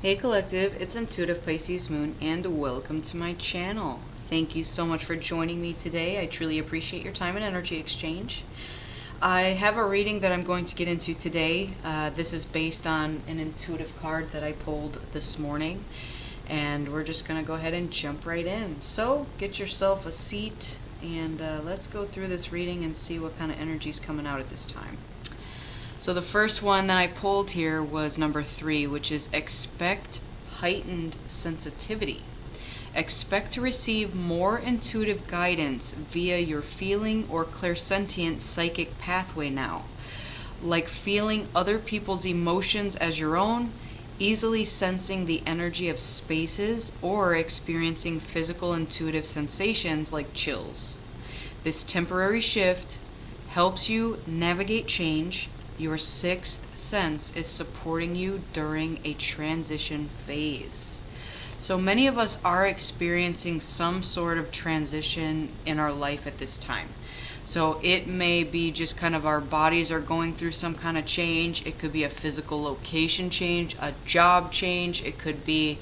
Hey Collective, it's Intuitive Pisces Moon and welcome to my channel. Thank you so much for joining me today. I truly appreciate your time and energy exchange. I have a reading that I'm going to get into today. This is based on an intuitive card that I pulled this morning, and we're just going to go ahead and jump right in. So get yourself a seat and let's go through this reading and see what kind of energy is coming out at this time. So the first one that I pulled here was number 3, which is expect heightened sensitivity. Expect to receive more intuitive guidance via your feeling or clairsentient psychic pathway now, like feeling other people's emotions as your own, easily sensing the energy of spaces, or experiencing physical intuitive sensations like chills. This temporary shift helps you navigate change. Your sixth sense is supporting you during a transition phase. So many of us are experiencing some sort of transition in our life at this time. So it may be just kind of our bodies are going through some kind of change. It could be a physical location change, a job change. It could be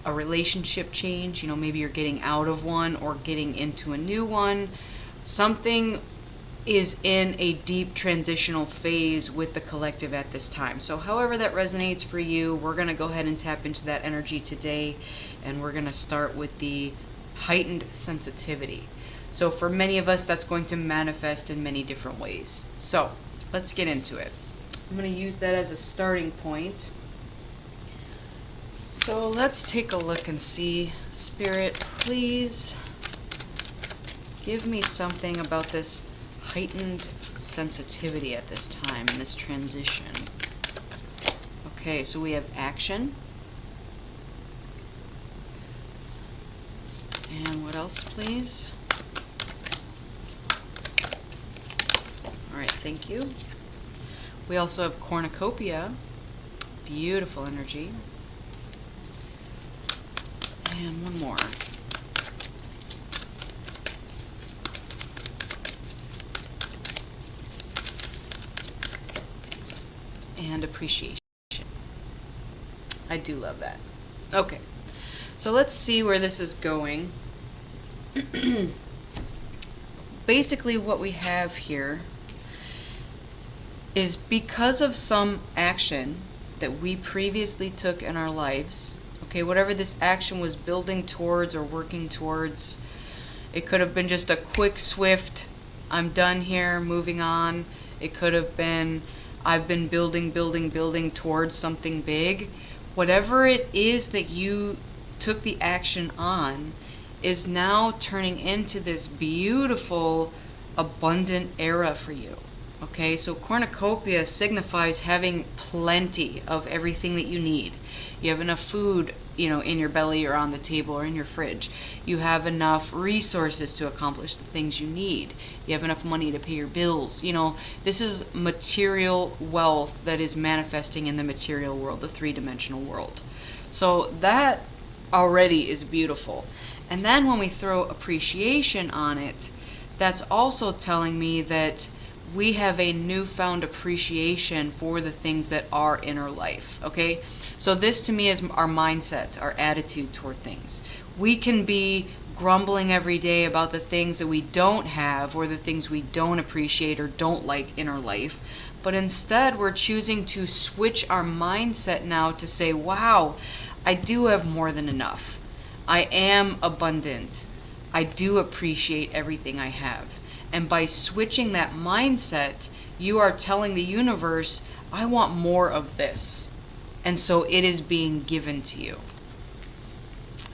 a relationship change. Maybe you're getting out of one or getting into a new one. Something is in a deep transitional phase with the collective at this time. So however that resonates for you, we're going to go ahead and tap into that energy today, and we're going to start with the heightened sensitivity. So for many of us, that's going to manifest in many different ways. So let's get into it. I'm going to use that as a starting point. So let's take a look and see. Spirit, please give me something about this heightened sensitivity at this time in this transition. Okay, so we have action. And what else, please? All right, thank you. We also have cornucopia. Beautiful energy. And one more. And appreciation. I do love that. Okay, so let's see where this is going. Basically what we have here is because of some action that we previously took in our lives, okay, whatever this action was building towards or working towards, it could have been just a quick, swift, I'm done here, moving on. It could have been, I've been building towards something big. Whatever it is that you took the action on is now turning into this beautiful, abundant era for you. Okay, so cornucopia signifies having plenty of everything that you need. You have enough food, in your belly or on the table or in your fridge. You have enough resources to accomplish the things you need. You have enough money to pay your bills. This is material wealth that is manifesting in the material world, the three-dimensional world. So that already is beautiful. And then when we throw appreciation on it, that's also telling me that we have a newfound appreciation for the things that are in our life, okay? So this to me is our mindset, our attitude toward things. We can be grumbling every day about the things that we don't have or the things we don't appreciate or don't like in our life, but instead we're choosing to switch our mindset now to say, wow, I do have more than enough. I am abundant. I do appreciate everything I have. And by switching that mindset, you are telling the universe, I want more of this. And so it is being given to you.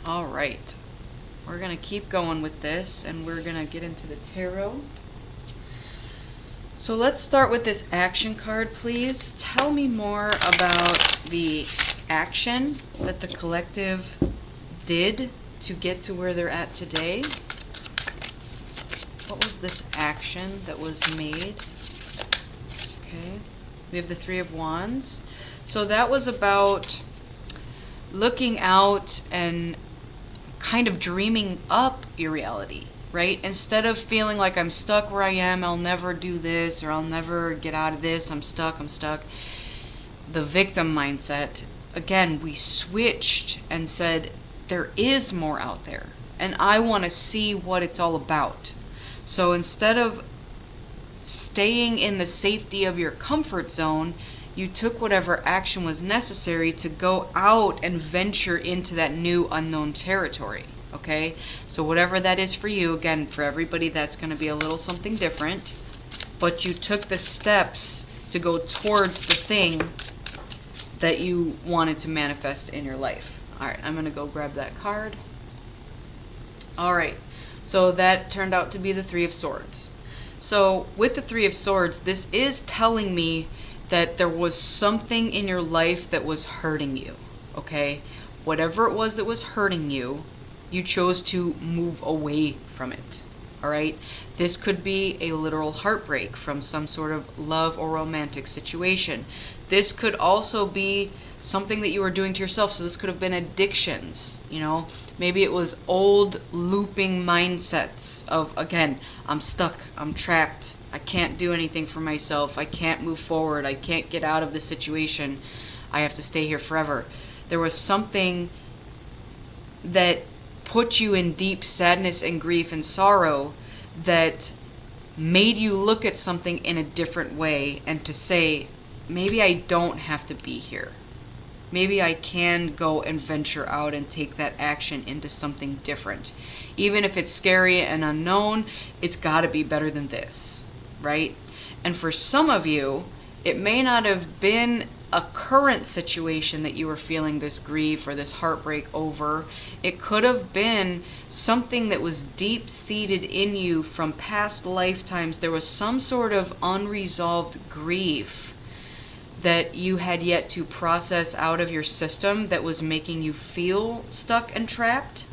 All right. We're going to keep going with this, and we're going to get into the tarot. So let's start with this action card, please. Tell me more about the action that the collective did to get to where they're at today. What was this action that was made? Okay, we have the Three of Wands. So that was about looking out and kind of dreaming up your reality, right? Instead of feeling like I'm stuck where I am, I'll never do this, or I'll never get out of this, I'm stuck. The victim mindset again, we switched and said, there is more out there, and I want to see what it's all about. So instead of staying in the safety of your comfort zone, you took whatever action was necessary to go out and venture into that new unknown territory. Okay? So whatever that is for you, again, for everybody that's going to be a little something different, but you took the steps to go towards the thing that you wanted to manifest in your life. All right, I'm going to go grab that card. All right, so that turned out to be the Three of Swords. So with the Three of Swords, this is telling me that there was something in your life that was hurting you, okay? Whatever it was that was hurting you, you chose to move away from it, all right? This could be a literal heartbreak from some sort of love or romantic situation. This could also be something that you were doing to yourself. So this could have been addictions, you know? Maybe it was old looping mindsets of, again, I'm stuck, I'm trapped, I can't do anything for myself, I can't move forward, I can't get out of this situation, I have to stay here forever. There was something that put you in deep sadness and grief and sorrow that made you look at something in a different way and to say, maybe I don't have to be here. Maybe I can go and venture out and take that action into something different. Even if it's scary and unknown, it's got to be better than this, right? And for some of you, it may not have been a current situation that you were feeling this grief or this heartbreak over. It could have been something that was deep-seated in you from past lifetimes. There was some sort of unresolved grief that you had yet to process out of your system that was making you feel stuck and trapped.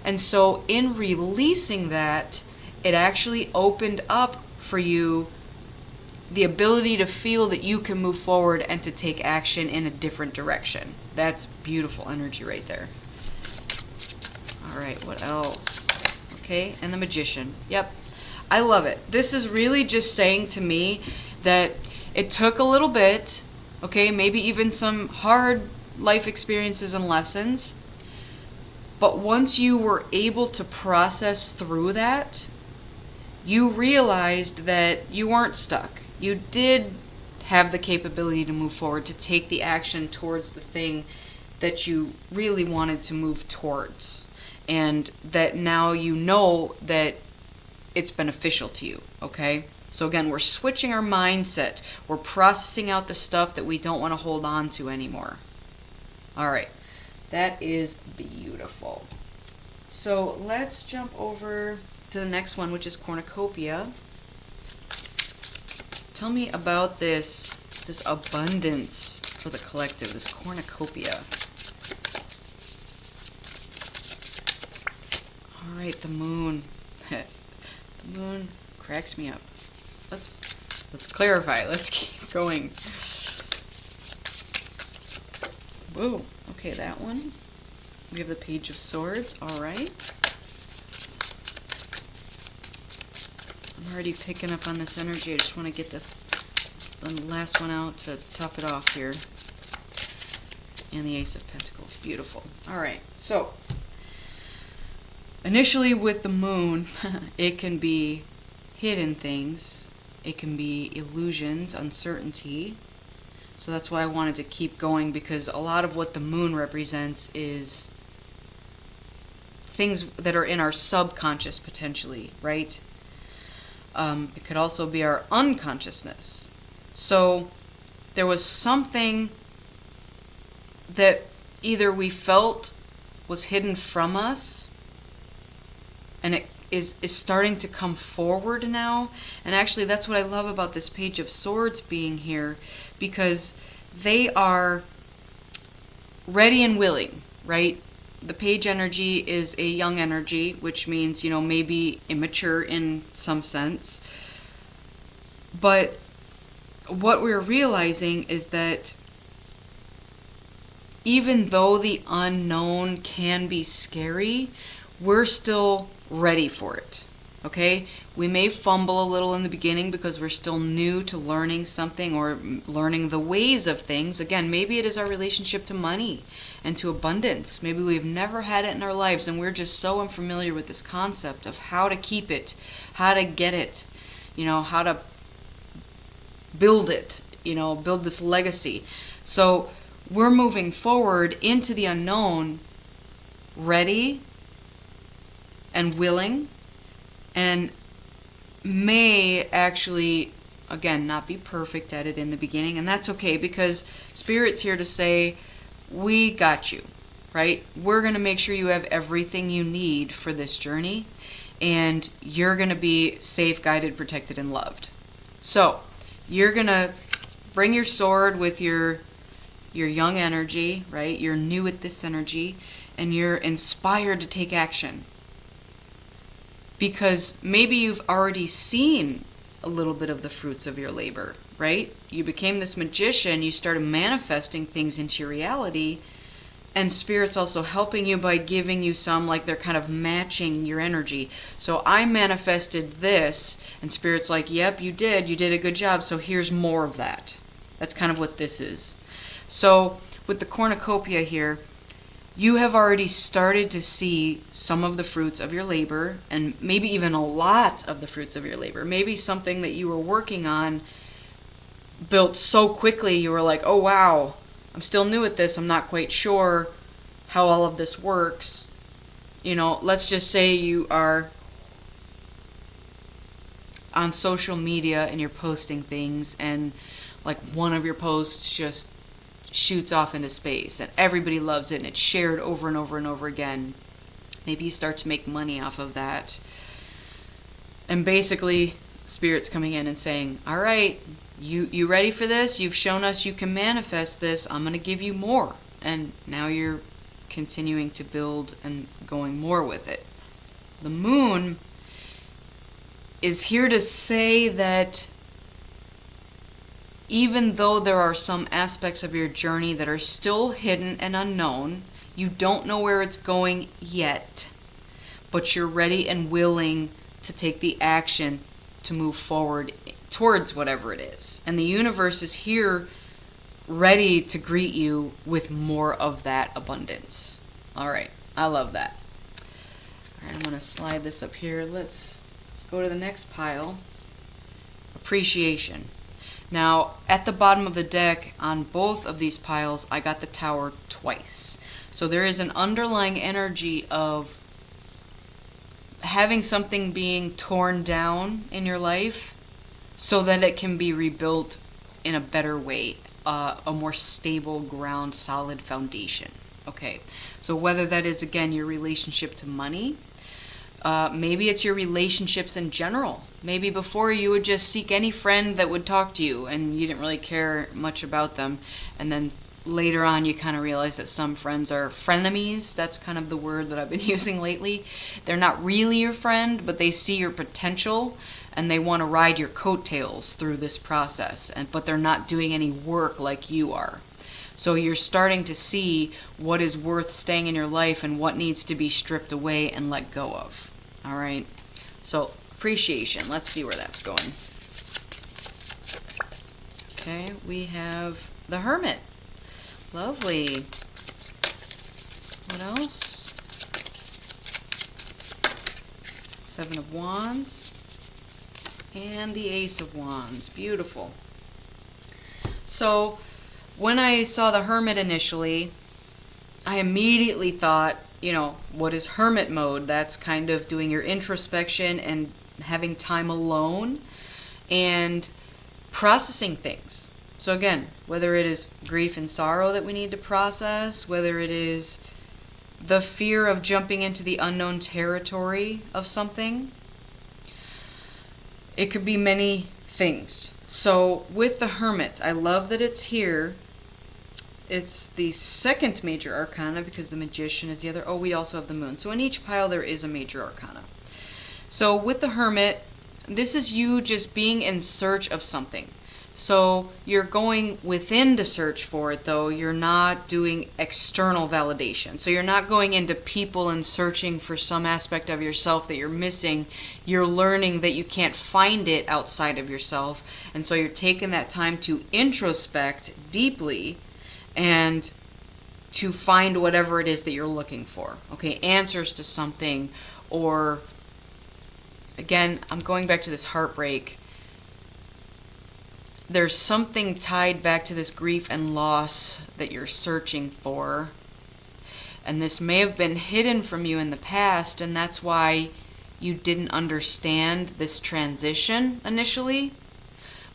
And so in releasing that, it actually opened up for you the ability to feel that you can move forward and to take action in a different direction. That's beautiful energy right there. All right, what else? Okay, and the Magician. Yep, I love it. This is really just saying to me that it took a little bit, okay, maybe even some hard life experiences and lessons, but once you were able to process through that, you realized that you weren't stuck. You did have the capability to move forward, to take the action towards the thing that you really wanted to move towards, and that now you know that it's beneficial to you, okay? So again, we're switching our mindset. We're processing out the stuff that we don't want to hold on to anymore. All right, that is beautiful. So let's jump over to the next one, which is cornucopia. Tell me about this abundance for the collective, this cornucopia. All right, the moon. The moon cracks me up. Let's clarify. Let's keep going. Whoa. Okay, that one. We have the Page of Swords. All right. I'm already picking up on this energy. I just want to get the last one out to top it off here. And the Ace of Pentacles. Beautiful. All right. So, initially with the moon, it can be hidden things. It can be illusions, uncertainty. So that's why I wanted to keep going, because a lot of what the moon represents is things that are in our subconscious potentially, right? It could also be our unconsciousness. So there was something that either we felt was hidden from us, and it is starting to come forward now. And actually that's what I love about this Page of Swords being here, because they are ready and willing, right? The page energy is a young energy, which means, you know, maybe immature in some sense. But what we're realizing is that even though the unknown can be scary, we're still ready for it. Okay, we may fumble a little in the beginning because we're still new to learning something or learning the ways of things. Again, maybe it is our relationship to money and to abundance. Maybe we've never had it in our lives and we're just so unfamiliar with this concept of how to keep it, how to get it, how to build it, build this legacy. So we're moving forward into the unknown, ready and willing, and may actually, again, not be perfect at it in the beginning. And that's okay, because Spirit's here to say, we got you, right? We're going to make sure you have everything you need for this journey, and you're going to be safe, guided, protected, and loved. So you're going to bring your sword with your young energy, right? You're new at this energy, and you're inspired to take action. Because maybe you've already seen a little bit of the fruits of your labor, right? You became this magician, you started manifesting things into your reality, and Spirit's also helping you by giving you some, like they're kind of matching your energy. So I manifested this, and Spirit's like, yep, you did a good job, so here's more of that. That's kind of what this is. So with the cornucopia here, you have already started to see some of the fruits of your labor, and maybe even a lot of the fruits of your labor. Maybe something that you were working on built so quickly you were like, oh wow, I'm still new at this, I'm not quite sure how all of this works. Let's just say you are on social media and you're posting things, and like one of your posts just shoots off into space and everybody loves it and it's shared over and over and over again. Maybe you start to make money off of that. And basically, Spirit's coming in and saying, all right, you ready for this? You've shown us you can manifest this. I'm going to give you more. And now you're continuing to build and going more with it. The moon is here to say that even though there are some aspects of your journey that are still hidden and unknown, you don't know where it's going yet, but you're ready and willing to take the action to move forward towards whatever it is. And the universe is here ready to greet you with more of that abundance. All right, I love that. All right, I'm going to slide this up here. Let's go to the next pile. Appreciation. Now, at the bottom of the deck, on both of these piles, I got the Tower twice. So there is an underlying energy of having something being torn down in your life so that it can be rebuilt in a better way, a more stable ground, solid foundation. Okay, so whether that is, again, your relationship to money, maybe it's your relationships in general. Maybe before you would just seek any friend that would talk to you and you didn't really care much about them. And then later on you kind of realize that some friends are frenemies. That's kind of the word that I've been using lately. They're not really your friend, but they see your potential and they want to ride your coattails through this process. But they're not doing any work like you are. So you're starting to see what is worth staying in your life and what needs to be stripped away and let go of. All right. So appreciation. Let's see where that's going. Okay, we have the Hermit. Lovely. What else? Seven of Wands. And the Ace of Wands. Beautiful. So when I saw the Hermit initially, I immediately thought, what is Hermit mode? That's kind of doing your introspection and having time alone and processing things. So again, whether it is grief and sorrow that we need to process, whether it is the fear of jumping into the unknown territory of something, it could be many things. So with the Hermit, I love that it's here. It's the second major arcana because the Magician is the other. Oh, we also have the Moon. So in each pile there is a major arcana. So with the Hermit, this is you just being in search of something. So you're going within to search for it, though. You're not doing external validation. So you're not going into people and searching for some aspect of yourself that you're missing. You're learning that you can't find it outside of yourself. And so you're taking that time to introspect deeply and to find whatever it is that you're looking for. Okay, answers to something. Or, again, I'm going back to this heartbreak. There's something tied back to this grief and loss that you're searching for. And this may have been hidden from you in the past, and that's why you didn't understand this transition initially.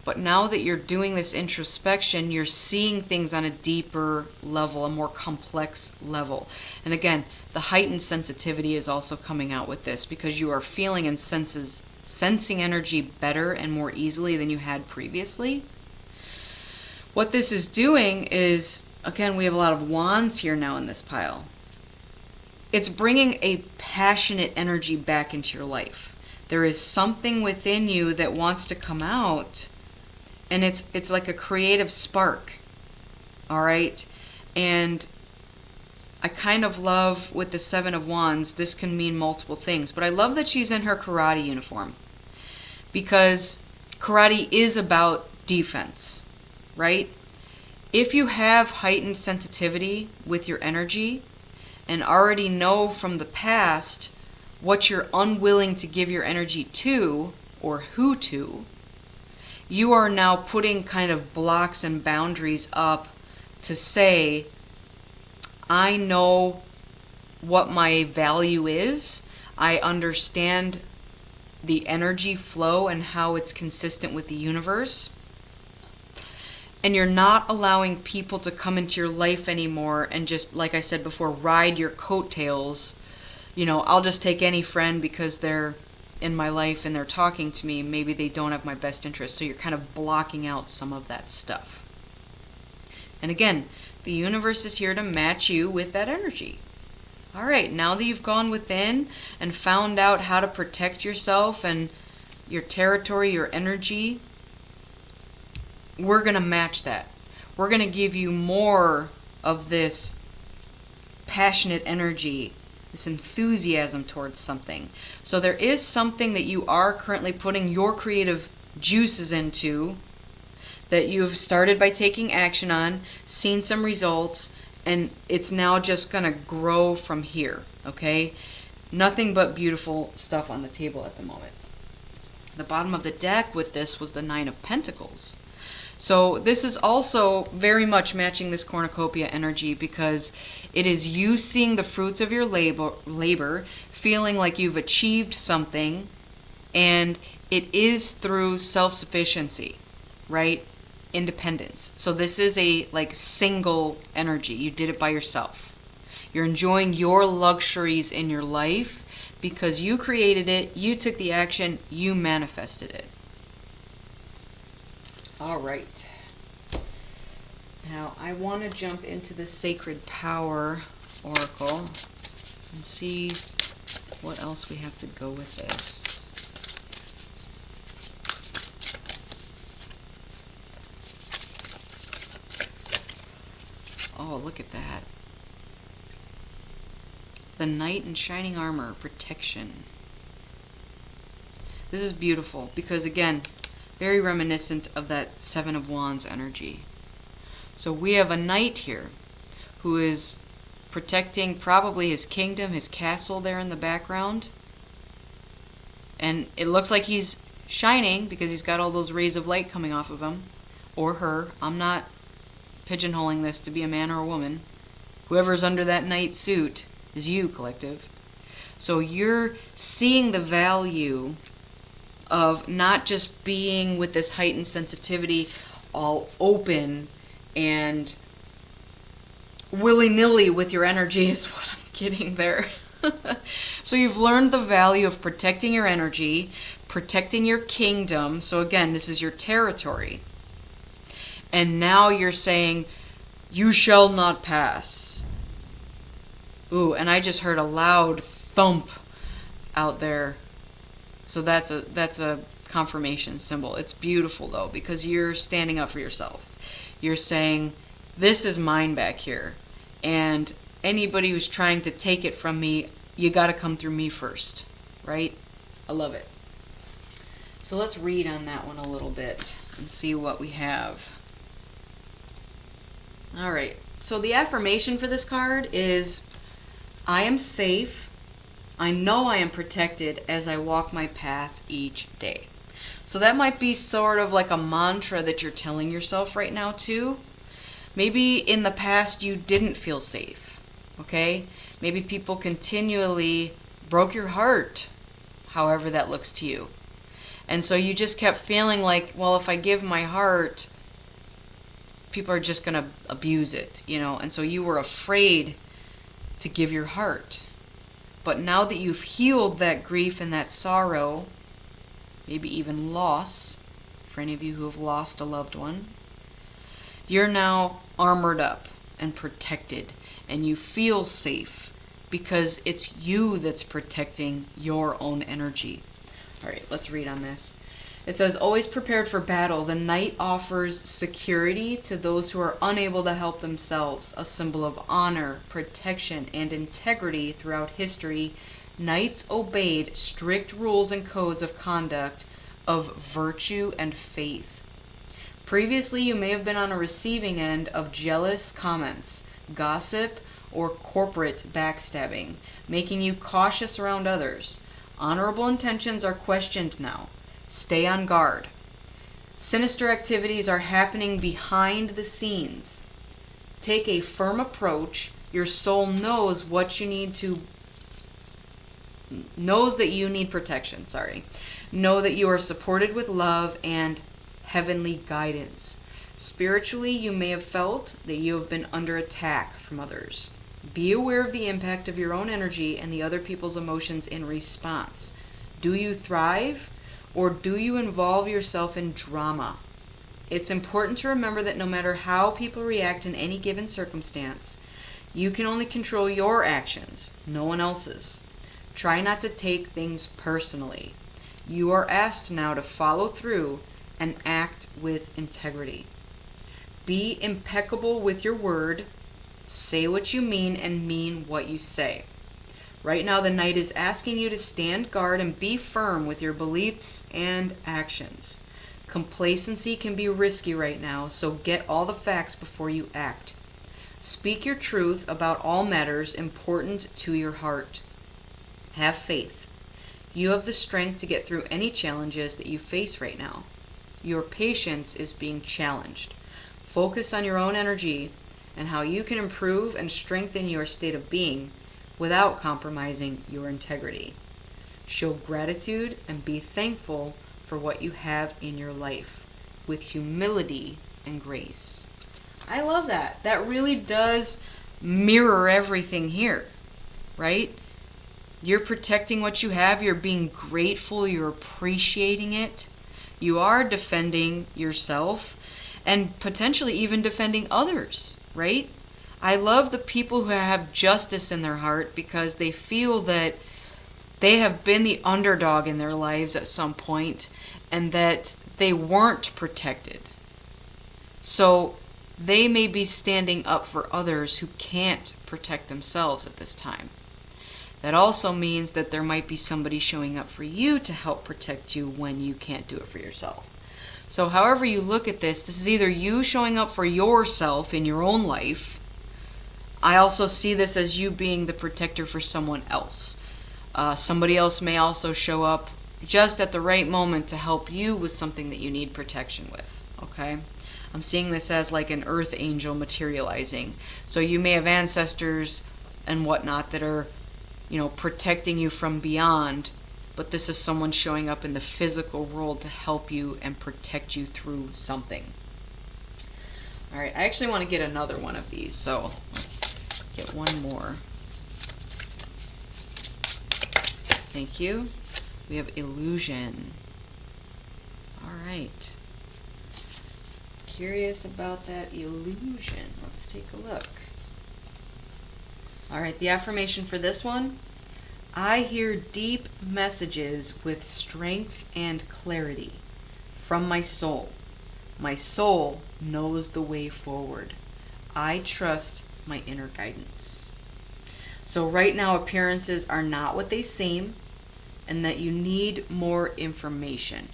But now that you're doing this introspection, you're seeing things on a deeper level, a more complex level. And again, the heightened sensitivity is also coming out with this, because you are feeling and sensing energy better and more easily than you had previously. What this is doing is, again, we have a lot of wands here now in this pile. It's bringing a passionate energy back into your life. There is something within you that wants to come out, and it's like a creative spark. All right? And I kind of love, with the Seven of Wands, this can mean multiple things, but I love that she's in her karate uniform, because karate is about defense, right? If you have heightened sensitivity with your energy and already know from the past what you're unwilling to give your energy to, or who to, you are now putting kind of blocks and boundaries up to say, I know what my value is. I understand the energy flow and how it's consistent with the universe. And you're not allowing people to come into your life anymore and just, like I said before, ride your coattails. You know, I'll just take any friend because they're in my life and they're talking to me. Maybe they don't have my best interest. So you're kind of blocking out some of that stuff. And again, the universe is here to match you with that energy. All right, now that you've gone within and found out how to protect yourself and your territory, your energy, we're going to match that. We're going to give you more of this passionate energy, this enthusiasm towards something. So there is something that you are currently putting your creative juices into, that you've started by taking action on, seen some results, and it's now just going to grow from here, okay? Nothing but beautiful stuff on the table at the moment. The bottom of the deck with this was the Nine of Pentacles. So this is also very much matching this cornucopia energy, because it is you seeing the fruits of your labor, feeling like you've achieved something, and it is through self-sufficiency, right? Independence. So this is a like single energy. You did it by yourself. You're enjoying your luxuries in your life because you created it, you took the action, you manifested it. All right. Now I want to jump into the Sacred Power Oracle and see what else we have to go with this. Oh, look at that. The Knight in Shining Armor, protection. This is beautiful because, again, very reminiscent of that Seven of Wands energy. So we have a knight here who is protecting probably his kingdom, his castle there in the background. And it looks like he's shining because he's got all those rays of light coming off of him. Or her. I'm not pigeonholing this to be a man or a woman. Whoever's under that knight suit is you, collective. So you're seeing the value of not just being with this heightened sensitivity all open and willy-nilly with your energy is what I'm getting there. So you've learned the value of protecting your energy, protecting your kingdom. So again, this is your territory. And now you're saying, you shall not pass. Ooh, and I just heard a loud thump out there. So that's a confirmation symbol. It's beautiful though, because you're standing up for yourself. You're saying, this is mine back here. And anybody who's trying to take it from me, you got to come through me first, right? I love it. So let's read on that one a little bit and see what we have. All right. So the affirmation for this card is, I am safe. I know I am protected as I walk my path each day. So that might be sort of like a mantra that you're telling yourself right now too. Maybe in the past you didn't feel safe, okay? Maybe people continually broke your heart, however that looks to you. And so you just kept feeling like, well, if I give my heart, people are just going to abuse it, you know? And so you were afraid to give your heart. But now that you've healed that grief and that sorrow, maybe even loss, for any of you who have lost a loved one, you're now armored up and protected, and you feel safe because it's you that's protecting your own energy. All right, let's read on this. It says, always prepared for battle, the knight offers security to those who are unable to help themselves, a symbol of honor, protection, and integrity throughout history. Knights obeyed strict rules and codes of conduct, of virtue and faith. Previously, you may have been on a receiving end of jealous comments, gossip, or corporate backstabbing, making you cautious around others. Honorable intentions are questioned now. Stay on guard. Sinister activities are happening behind the scenes. Take a firm approach. Your soul knows what you need to knows that you need protection, Know that you are supported with love and heavenly guidance. Spiritually, you may have felt that you have been under attack from others. Be aware of the impact of your own energy and the other people's emotions in response. Do you thrive, or do you involve yourself in drama? It's important to remember that no matter how people react in any given circumstance, you can only control your actions, no one else's. Try not to take things personally. You are asked now to follow through and act with integrity. Be impeccable with your word. Say what you mean and mean what you say. Right now, the knight is asking you to stand guard and be firm with your beliefs and actions. Complacency can be risky right now, so get all the facts before you act. Speak your truth about all matters important to your heart. Have faith. You have the strength to get through any challenges that you face right now. Your patience is being challenged. Focus on your own energy and how you can improve and strengthen your state of being without compromising your integrity. Show gratitude and be thankful for what you have in your life with humility and grace. I love that. That really does mirror everything here, right? You're protecting what you have. You're being grateful. You're appreciating it. You are defending yourself and potentially even defending others, right? I love the people who have justice in their heart because they feel that they have been the underdog in their lives at some point and that they weren't protected. So they may be standing up for others who can't protect themselves at this time. That also means that there might be somebody showing up for you to help protect you when you can't do it for yourself. So however you look at this is either you showing up for yourself in your own life. I also see this as you being the protector for someone else. Somebody else may also show up just at the right moment to help you with something that you need protection with, okay? I'm seeing this as like an earth angel materializing. So you may have ancestors and whatnot that are, protecting you from beyond, but this is someone showing up in the physical world to help you and protect you through something. All right, I actually want to get another one of these, so let's get one more. Thank you. We have illusion. All right. Curious about that illusion. Let's take a look. All right, the affirmation for this one: I hear deep messages with strength and clarity from my soul. My soul knows the way forward. I trust my inner guidance. So right now, appearances are not what they seem, and that you need more information.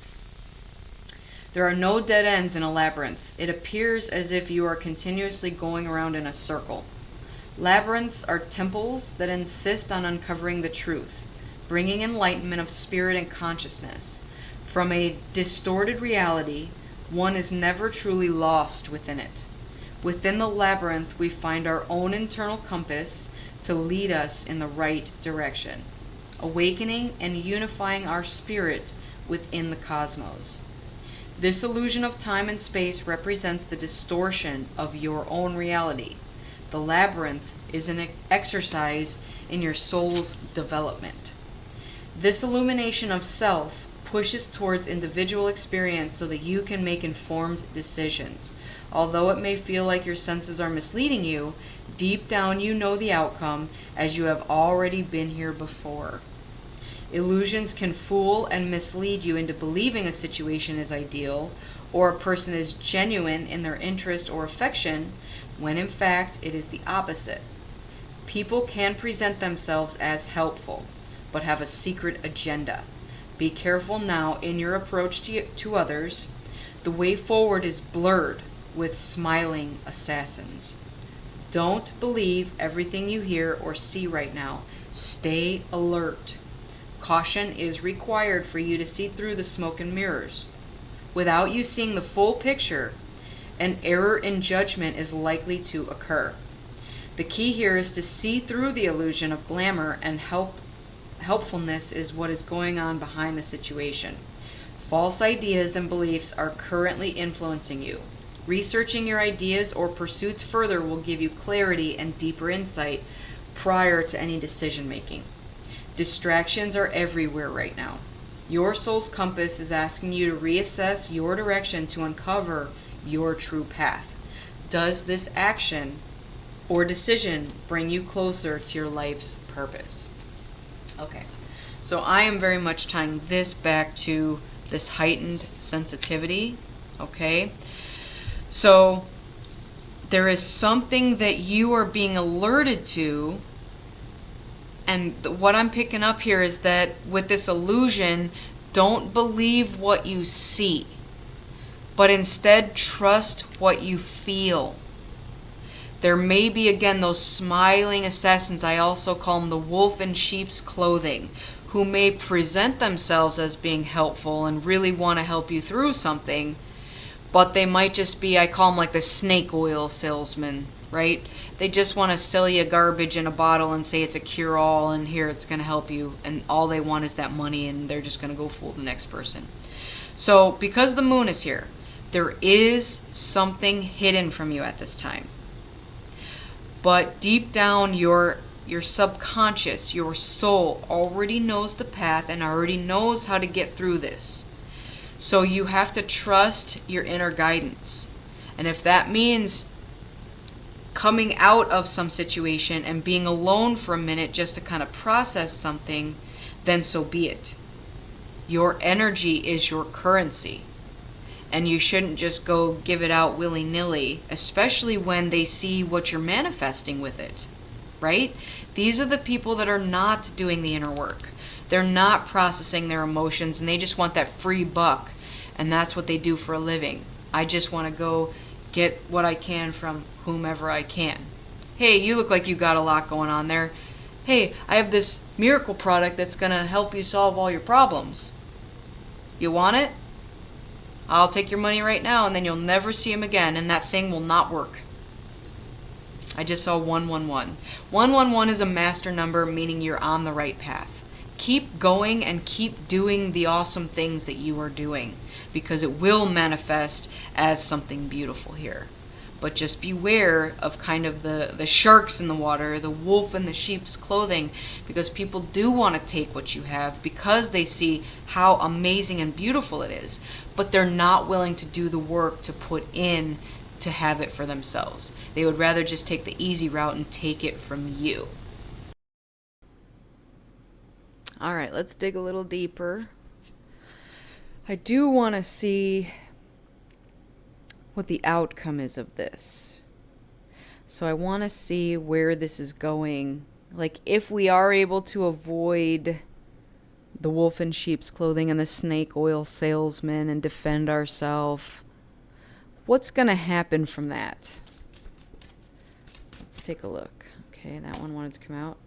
There are no dead ends in a labyrinth. It appears as if you are continuously going around in a circle. Labyrinths are temples that insist on uncovering the truth, bringing enlightenment of spirit and consciousness. From a distorted reality, one is never truly lost within it. Within the labyrinth, we find our own internal compass to lead us in the right direction, awakening and unifying our spirit within the cosmos. This illusion of time and space represents the distortion of your own reality. The labyrinth is an exercise in your soul's development. This illumination of self pushes towards individual experience so that you can make informed decisions. Although it may feel like your senses are misleading you, deep down you know the outcome, as you have already been here before. Illusions can fool and mislead you into believing a situation is ideal or a person is genuine in their interest or affection, when in fact it is the opposite. People can present themselves as helpful, but have a secret agenda. Be careful now in your approach to others. The way forward is blurred with smiling assassins. Don't believe everything you hear or see right now. Stay alert. Caution is required for you to see through the smoke and mirrors. Without you seeing the full picture, an error in judgment is likely to occur. The key here is to see through the illusion of glamour, and helpfulness is what is going on behind the situation. False ideas and beliefs are currently influencing you. Researching your ideas or pursuits further will give you clarity and deeper insight prior to any decision making. Distractions are everywhere right now. Your soul's compass is asking you to reassess your direction to uncover your true path. Does this action or decision bring you closer to your life's purpose? Okay, so I am very much tying this back to this heightened sensitivity, okay? So there is something that you are being alerted to. And what I'm picking up here is that with this illusion, don't believe what you see, but instead trust what you feel. There may be, again, those smiling assassins, I also call them the wolf in sheep's clothing, who may present themselves as being helpful and really want to help you through something, but they might just be, I call them like the snake oil salesman, right? They just want to sell you garbage in a bottle and say it's a cure-all and here it's going to help you, and all they want is that money, and they're just going to go fool the next person. So because the moon is here, there is something hidden from you at this time. But deep down, your subconscious, your soul already knows the path and already knows how to get through this. So you have to trust your inner guidance. And if that means coming out of some situation and being alone for a minute just to kind of process something, then so be it. Your energy is your currency. And you shouldn't just go give it out willy-nilly, especially when they see what you're manifesting with it, right? These are the people that are not doing the inner work. They're not processing their emotions, and they just want that free buck, and that's what they do for a living. I just want to go get what I can from whomever I can. Hey, you look like you got a lot going on there. Hey, I have this miracle product that's going to help you solve all your problems. You want it? I'll take your money right now, and then you'll never see him again, and that thing will not work. I just saw 111. 111 is a master number, meaning you're on the right path. Keep going and keep doing the awesome things that you are doing, because it will manifest as something beautiful here. But just beware of kind of the sharks in the water, the wolf in the sheep's clothing, because people do want to take what you have because they see how amazing and beautiful it is, but they're not willing to do the work to put in to have it for themselves. They would rather just take the easy route and take it from you. All right, let's dig a little deeper. I do want to see what the outcome is of this. So I want to see where this is going. Like, if we are able to avoid the wolf in sheep's clothing and the snake oil salesman and defend ourselves, what's going to happen from that? Let's take a look. Okay, that one wanted to come out.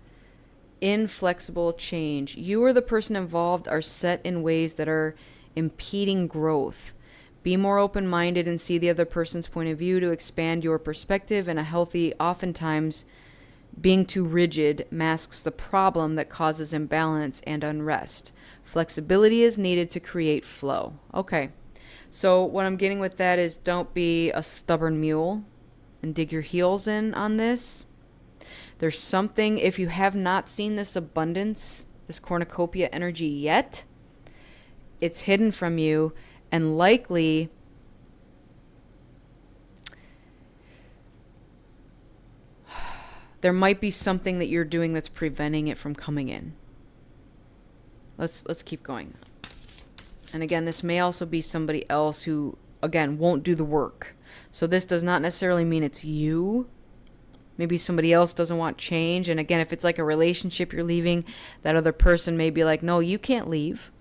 Inflexible change. You or the person involved are set in ways that are impeding growth. Be more open-minded and see the other person's point of view to expand your perspective. And a healthy, oftentimes, being too rigid masks the problem that causes imbalance and unrest. Flexibility is needed to create flow. Okay, so what I'm getting with that is don't be a stubborn mule and dig your heels in on this. There's something, if you have not seen this abundance, this cornucopia energy yet, it's hidden from you, and likely there might be something that you're doing that's preventing it from coming in. Let's keep going. And again, this may also be somebody else who, again, won't do the work. So this does not necessarily mean it's you. Maybe somebody else doesn't want change. And again, if it's like a relationship you're leaving, that other person may be like, no, you can't leave.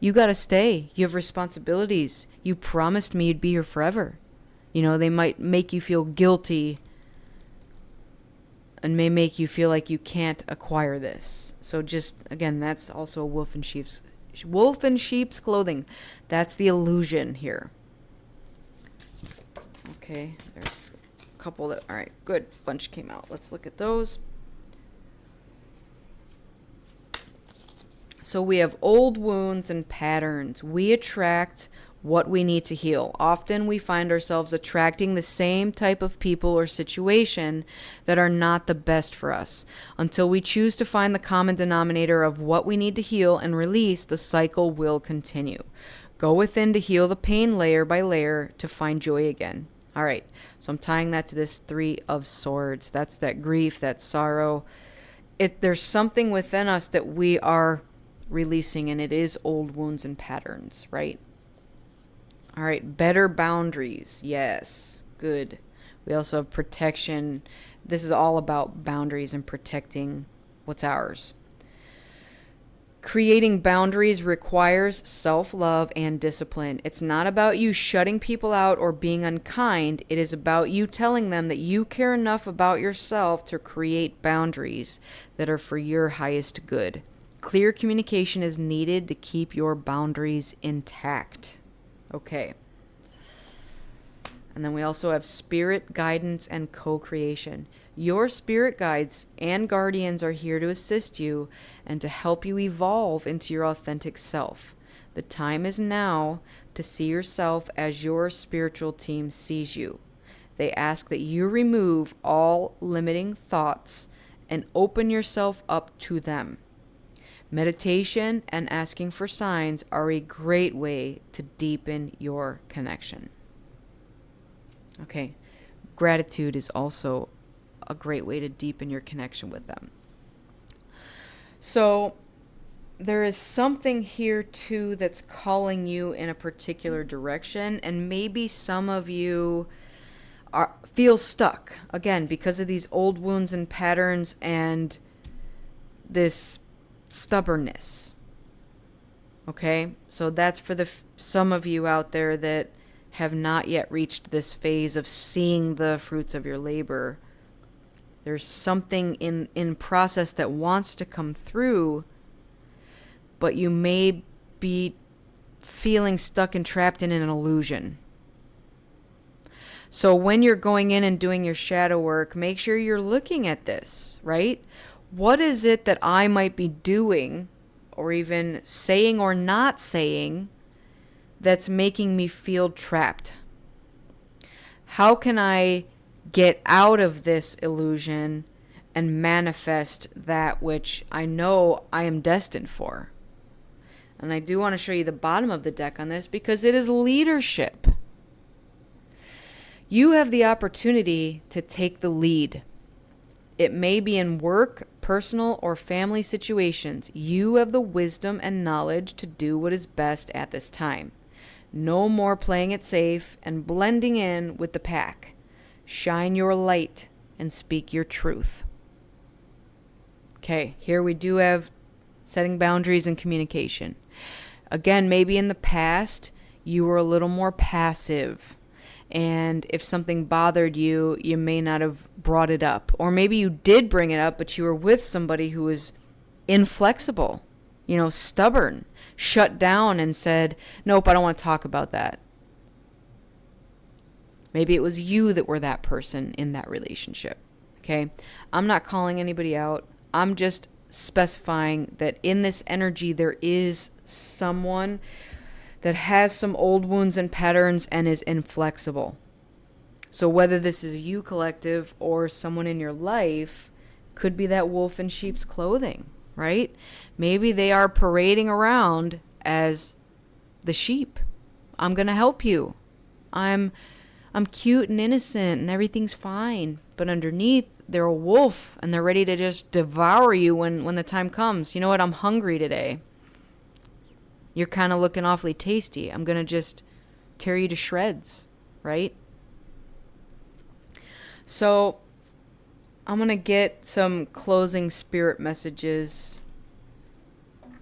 You got to stay. You have responsibilities. You promised me you'd be here forever. You know, they might make you feel guilty and may make you feel like you can't acquire this. So just, again, that's also a wolf in sheep's clothing. That's the illusion here. Okay, there's a couple that, all right, good. Bunch came out. Let's look at those. So we have old wounds and patterns. We attract what we need to heal. Often we find ourselves attracting the same type of people or situation that are not the best for us. Until we choose to find the common denominator of what we need to heal and release, the cycle will continue. Go within to heal the pain layer by layer to find joy again. All right, so I'm tying that to this 3 of Swords. That's that grief, that sorrow. There's something within us that we are releasing, and it is old wounds and patterns, right? All right, better boundaries. Yes, good. We also have protection. This is all about boundaries and protecting what's ours. Creating boundaries requires self-love and discipline. It's not about you shutting people out or being unkind. It is about you telling them that you care enough about yourself to create boundaries that are for your highest good. Clear communication is needed to keep your boundaries intact. Okay. And then we also have spirit guidance and co-creation. Your spirit guides and guardians are here to assist you and to help you evolve into your authentic self. The time is now to see yourself as your spiritual team sees you. They ask that you remove all limiting thoughts and open yourself up to them. Meditation and asking for signs are a great way to deepen your connection. Okay, gratitude is also a great way to deepen your connection with them. So there is something here too that's calling you in a particular direction, and maybe some of you feel stuck, again, because of these old wounds and patterns and this stubbornness. Okay, so that's for some of you out there that have not yet reached this phase of seeing the fruits of your labor. There's something in process that wants to come through, but you may be feeling stuck and trapped in an illusion. So when you're going in and doing your shadow work, make sure you're looking at this, right? What is it that I might be doing, or even saying or not saying, that's making me feel trapped? How can I get out of this illusion and manifest that which I know I am destined for? And I do want to show you the bottom of the deck on this because it is leadership. You have the opportunity to take the lead. It may be in work, personal, or family situations. You have the wisdom and knowledge to do what is best at this time. No more playing it safe and blending in with the pack. Shine your light and speak your truth. Okay, here we do have setting boundaries and communication. Again, maybe in the past, you were a little more passive. And if something bothered you, you may not have brought it up. Or maybe you did bring it up, but you were with somebody who was inflexible, stubborn, shut down and said, nope, I don't want to talk about that. Maybe it was you that were that person in that relationship. Okay? I'm not calling anybody out. I'm just specifying that in this energy, there is someone that has some old wounds and patterns and is inflexible. So whether this is you collective or someone in your life, could be that wolf in sheep's clothing, right? Maybe they are parading around as the sheep. I'm going to help you. I'm cute and innocent and everything's fine. But underneath, they're a wolf and they're ready to just devour you when the time comes. You know what? I'm hungry today. You're kind of looking awfully tasty. I'm going to just tear you to shreds, right? So I'm going to get some closing spirit messages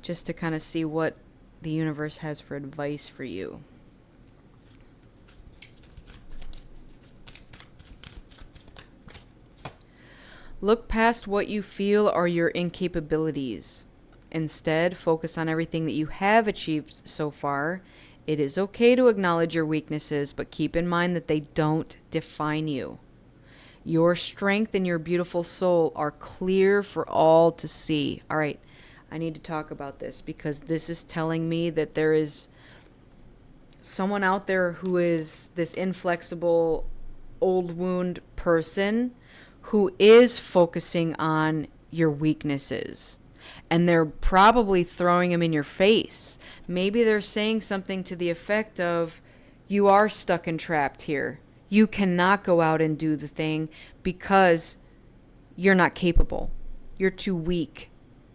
just to kind of see what the universe has for advice for you. Look past what you feel are your incapabilities. Instead, focus on everything that you have achieved so far. It is okay to acknowledge your weaknesses, but keep in mind that they don't define you. Your strength and your beautiful soul are clear for all to see. All right, I need to talk about this because this is telling me that there is someone out there who is this inflexible, old wound person who is focusing on your weaknesses. And they're probably throwing them in your face. Maybe they're saying something to the effect of, you are stuck and trapped here. You cannot go out and do the thing because you're not capable. You're too weak.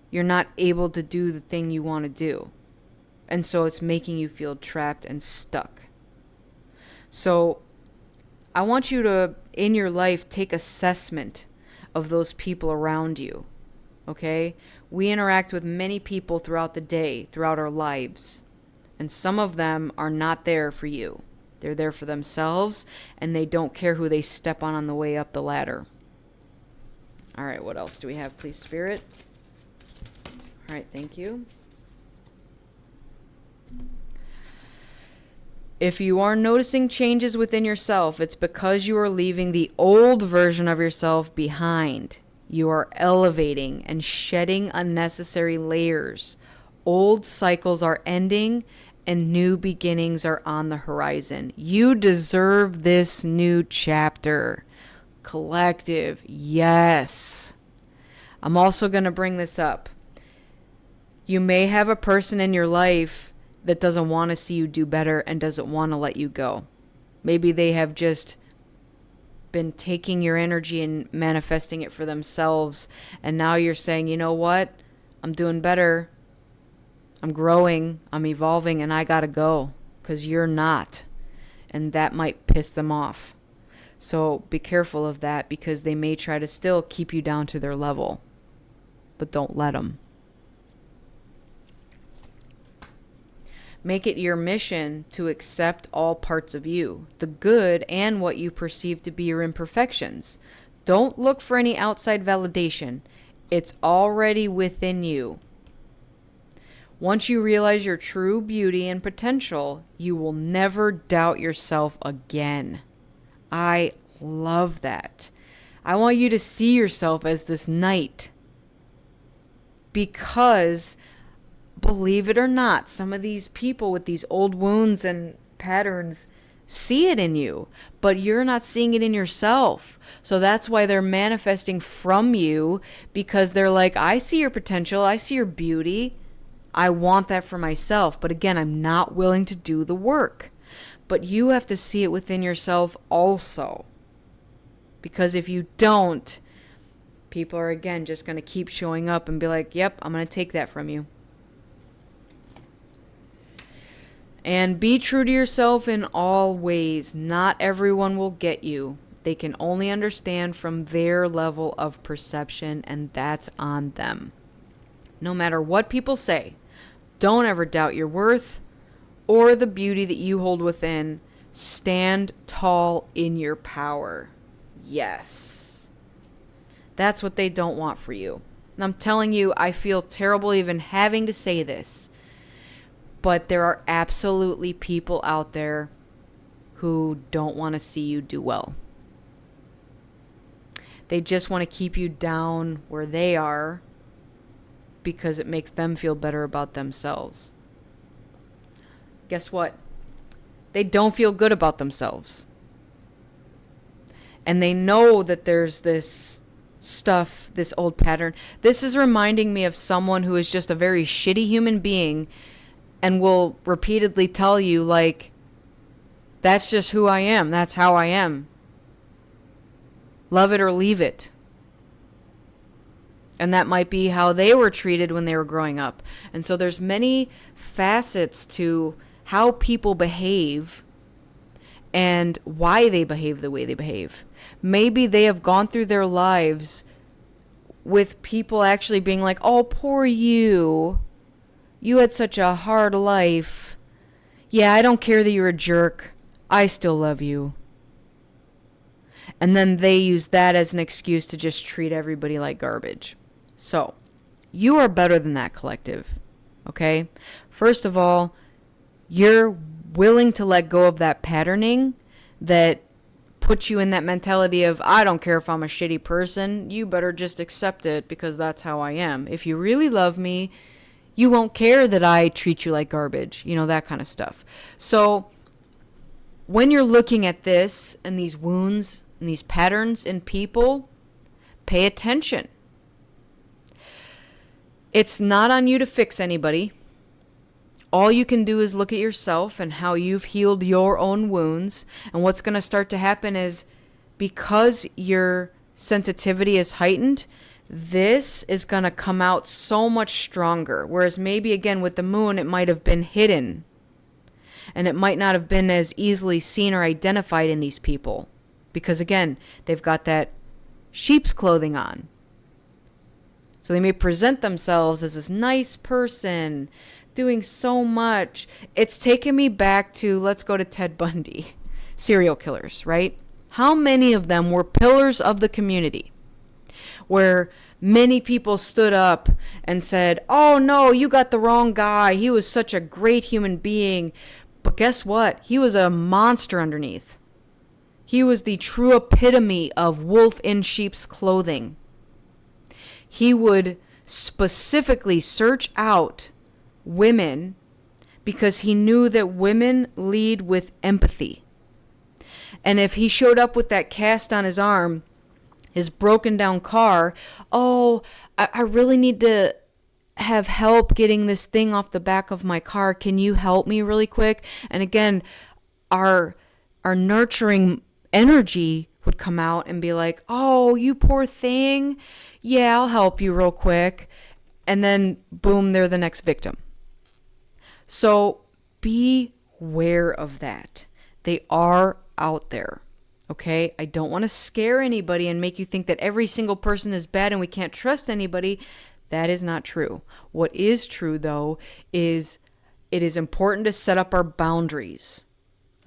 You're not able to do the thing you want to do. And so it's making you feel trapped and stuck. So I want you to, in your life, take assessment of those people around you. Okay? We interact with many people throughout the day, throughout our lives. And some of them are not there for you. They're there for themselves, and they don't care who they step on the way up the ladder. All right, what else do we have, please, Spirit? All right, thank you. If you are noticing changes within yourself, it's because you are leaving the old version of yourself behind. You are elevating and shedding unnecessary layers. Old cycles are ending and new beginnings are on the horizon. You deserve this new chapter. Collective, yes. I'm also going to bring this up. You may have a person in your life that doesn't want to see you do better and doesn't want to let you go. Maybe they have just been taking your energy and manifesting it for themselves. And now you're saying, you know what? I'm doing better. I'm growing. I'm evolving, and I gotta go because you're not. And that might piss them off. So be careful of that because they may try to still keep you down to their level. But don't let them. Make it your mission to accept all parts of you, the good and what you perceive to be your imperfections. Don't look for any outside validation. It's already within you. Once you realize your true beauty and potential, you will never doubt yourself again. I love that. I want you to see yourself as this knight. Because, believe it or not, some of these people with these old wounds and patterns see it in you, but you're not seeing it in yourself. So that's why they're manifesting from you, because they're like, I see your potential, I see your beauty, I want that for myself. But again, I'm not willing to do the work. But you have to see it within yourself also. Because if you don't, People are, again, just going to keep showing up and be like, yep, I'm going to take that from you. And be true to yourself in all ways. Not everyone will get you. They can only understand from their level of perception, and that's on them. No matter what people say, don't ever doubt your worth or the beauty that you hold within. Stand tall in your power. Yes. That's what they don't want for you. And I'm telling you, I feel terrible even having to say this. But there are absolutely people out there who don't want to see you do well. They just want to keep you down where they are because it makes them feel better about themselves. Guess what? They don't feel good about themselves. And they know that there's this stuff, this old pattern. This is reminding me of someone who is just a very shitty human being and will repeatedly tell you, like, that's just who I am. That's how I am. Love it or leave it. And that might be how they were treated when they were growing up. And so there's many facets to how people behave and why they behave the way they behave. Maybe they have gone through their lives with people actually being like, oh, poor you. You had such a hard life. Yeah, I don't care that you're a jerk. I still love you. And then they use that as an excuse to just treat everybody like garbage. So, you are better than that, collective. Okay? First of all, you're willing to let go of that patterning that puts you in that mentality of, I don't care if I'm a shitty person. You better just accept it because that's how I am. If you really love me, you won't care that I treat you like garbage. You know, that kind of stuff. So, when you're looking at this and these wounds and these patterns in people, pay attention. It's not on you to fix anybody. All you can do is look at yourself and how you've healed your own wounds. And what's going to start to happen is, because your sensitivity is heightened, this is going to come out so much stronger. Whereas maybe, again, with the moon, it might have been hidden. And it might not have been as easily seen or identified in these people. Because, again, they've got that sheep's clothing on. So they may present themselves as this nice person, doing so much. It's taken me back to, let's go to Ted Bundy, serial killers, right? How many of them were pillars of the community, where many people stood up and said, oh no, you got the wrong guy. He was such a great human being. But guess what? He was a monster underneath. He was the true epitome of wolf in sheep's clothing. He would specifically search out women because he knew that women lead with empathy. And if he showed up with that cast on his arm, his broken down car, oh, I really need to have help getting this thing off the back of my car. Can you help me really quick? And again, our nurturing energy would come out and be like, oh, you poor thing. Yeah, I'll help you real quick. And then boom, they're the next victim. So beware of that. They are out there. Okay? I don't want to scare anybody and make you think that every single person is bad and we can't trust anybody. That is not true. What is true, though, is it is important to set up our boundaries.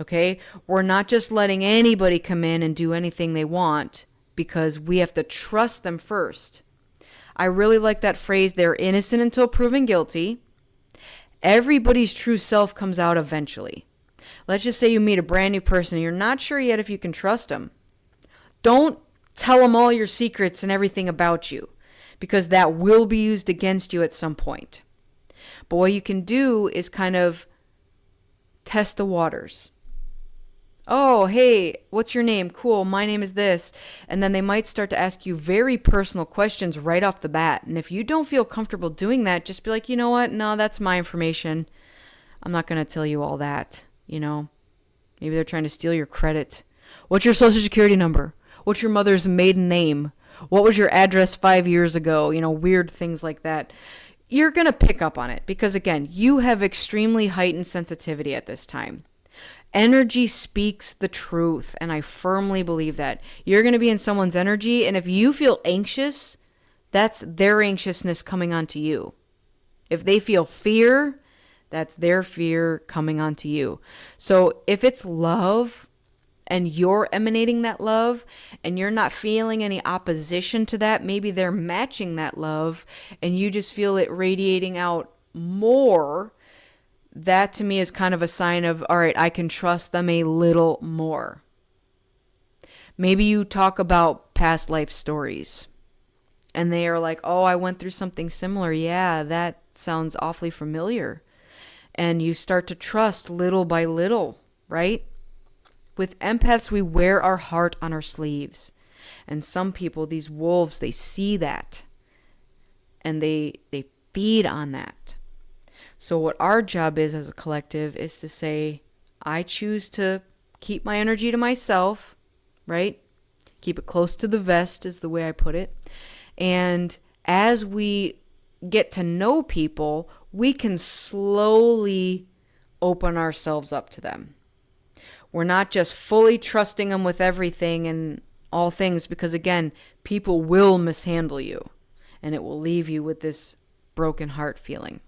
Okay? We're not just letting anybody come in and do anything they want, because we have to trust them first. I really like that phrase, they're innocent until proven guilty. Everybody's true self comes out eventually. Let's just say you meet a brand new person and you're not sure yet if you can trust them. Don't tell them all your secrets and everything about you, because that will be used against you at some point. But what you can do is kind of test the waters. Oh, hey, what's your name? Cool, my name is this. And then they might start to ask you very personal questions right off the bat. And if you don't feel comfortable doing that, just be like, you know what? No, that's my information. I'm not going to tell you all that, you know. Maybe they're trying to steal your credit. What's your social security number? What's your mother's maiden name? What was your address 5 years ago? Weird things like that. You're going to pick up on it because, again, you have extremely heightened sensitivity at this time. Energy speaks the truth, and I firmly believe that. You're going to be in someone's energy, and if you feel anxious, that's their anxiousness coming onto you. If they feel fear, that's their fear coming onto you. So if it's love and you're emanating that love and you're not feeling any opposition to that, maybe they're matching that love and you just feel it radiating out more, that to me is kind of a sign of, all right, I can trust them a little more. Maybe you talk about past life stories and they are like, oh, I went through something similar. Yeah, that sounds awfully familiar. And you start to trust little by little, right? With empaths, we wear our heart on our sleeves. And some people, these wolves, they see that and they feed on that. So what our job is as a collective is to say, I choose to keep my energy to myself, right? Keep it close to the vest is the way I put it. And as we get to know people, we can slowly open ourselves up to them. We're not just fully trusting them with everything and all things because, again, people will mishandle you and it will leave you with this broken heart feeling.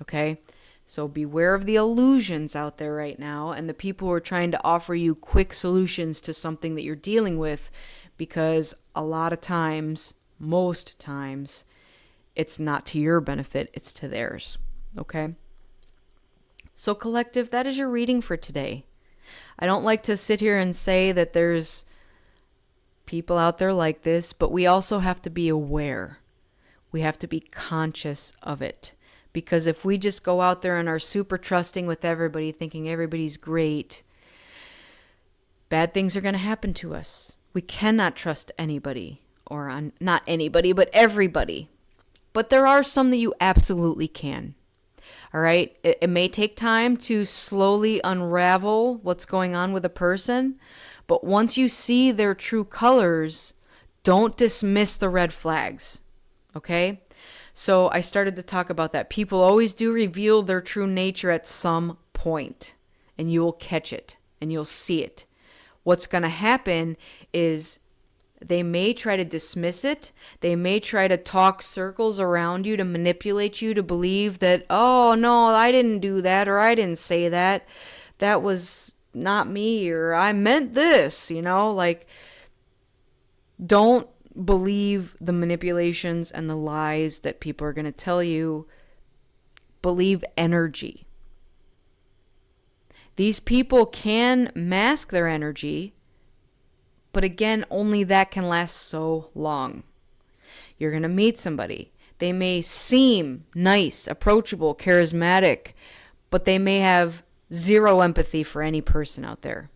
Okay? So beware of the illusions out there right now and the people who are trying to offer you quick solutions to something that you're dealing with, because a lot of times, most times, it's not to your benefit, it's to theirs. Okay? So collective, that is your reading for today. I don't like to sit here and say that there's people out there like this, but we also have to be aware. We have to be conscious of it. Because if we just go out there and are super trusting with everybody, thinking everybody's great, bad things are going to happen to us. We cannot trust anybody, or not anybody, but everybody. But there are some that you absolutely can. All right? It may take time to slowly unravel what's going on with a person, but once you see their true colors, don't dismiss the red flags. Okay? So I started to talk about that. People always do reveal their true nature at some point, and you will catch it and you'll see it. What's going to happen is they may try to dismiss it. They may try to talk circles around you to manipulate you to believe that, oh, no, I didn't do that, or I didn't say that. That was not me, or I meant this, like, don't believe the manipulations and the lies that people are going to tell you. Believe energy. These people can mask their energy, but again, only that can last so long. You're going to meet somebody. They may seem nice, approachable, charismatic, but they may have zero empathy for any person out there.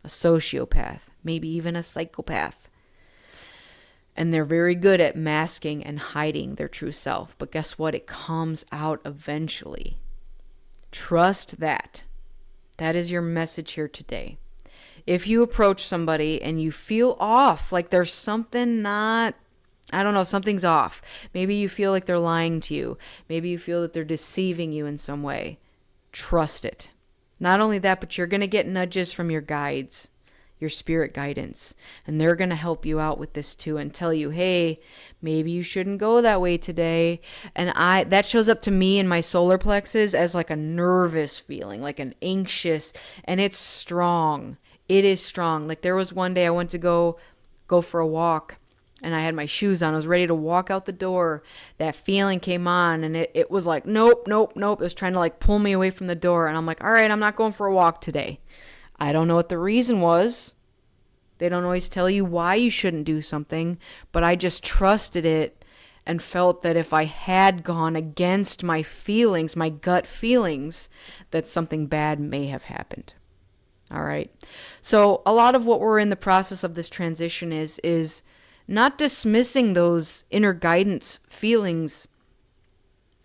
A sociopath, maybe even a psychopath. And they're very good at masking and hiding their true self. But guess what? It comes out eventually. Trust that. That is your message here today. If you approach somebody and you feel off, like there's something something's off. Maybe you feel like they're lying to you. Maybe you feel that they're deceiving you in some way. Trust it. Not only that, but you're going to get nudges from your guides, your spirit guidance, and they're going to help you out with this too and tell you, hey, maybe you shouldn't go that way today. And that shows up to me in my solar plexus as like a nervous feeling, like an anxious, and it's strong. It is strong. Like there was one day I went to go for a walk and I had my shoes on. I was ready to walk out the door. That feeling came on and it was like, nope. It was trying to like pull me away from the door. And I'm like, all right, I'm not going for a walk today. I don't know what the reason was. They don't always tell you why you shouldn't do something, but I just trusted it and felt that if I had gone against my feelings, my gut feelings, that something bad may have happened. All right. So a lot of what we're in the process of this transition is not dismissing those inner guidance feelings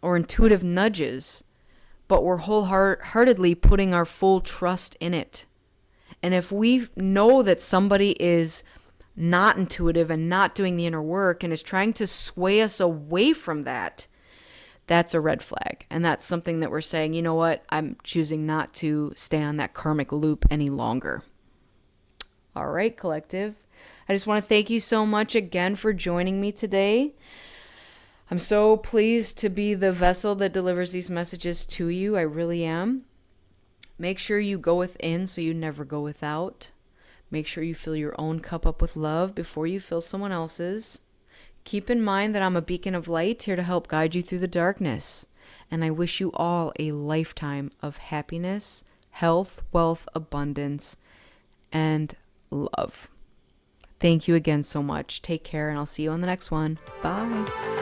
or intuitive nudges, but we're wholeheartedly putting our full trust in it. And if we know that somebody is not intuitive and not doing the inner work and is trying to sway us away from that, that's a red flag. And that's something that we're saying, you know what, I'm choosing not to stay on that karmic loop any longer. All right, collective. I just want to thank you so much again for joining me today. I'm so pleased to be the vessel that delivers these messages to you. I really am. Make sure you go within so you never go without. Make sure you fill your own cup up with love before you fill someone else's. Keep in mind that I'm a beacon of light here to help guide you through the darkness. And I wish you all a lifetime of happiness, health, wealth, abundance, and love. Thank you again so much. Take care, and I'll see you on the next one. Bye.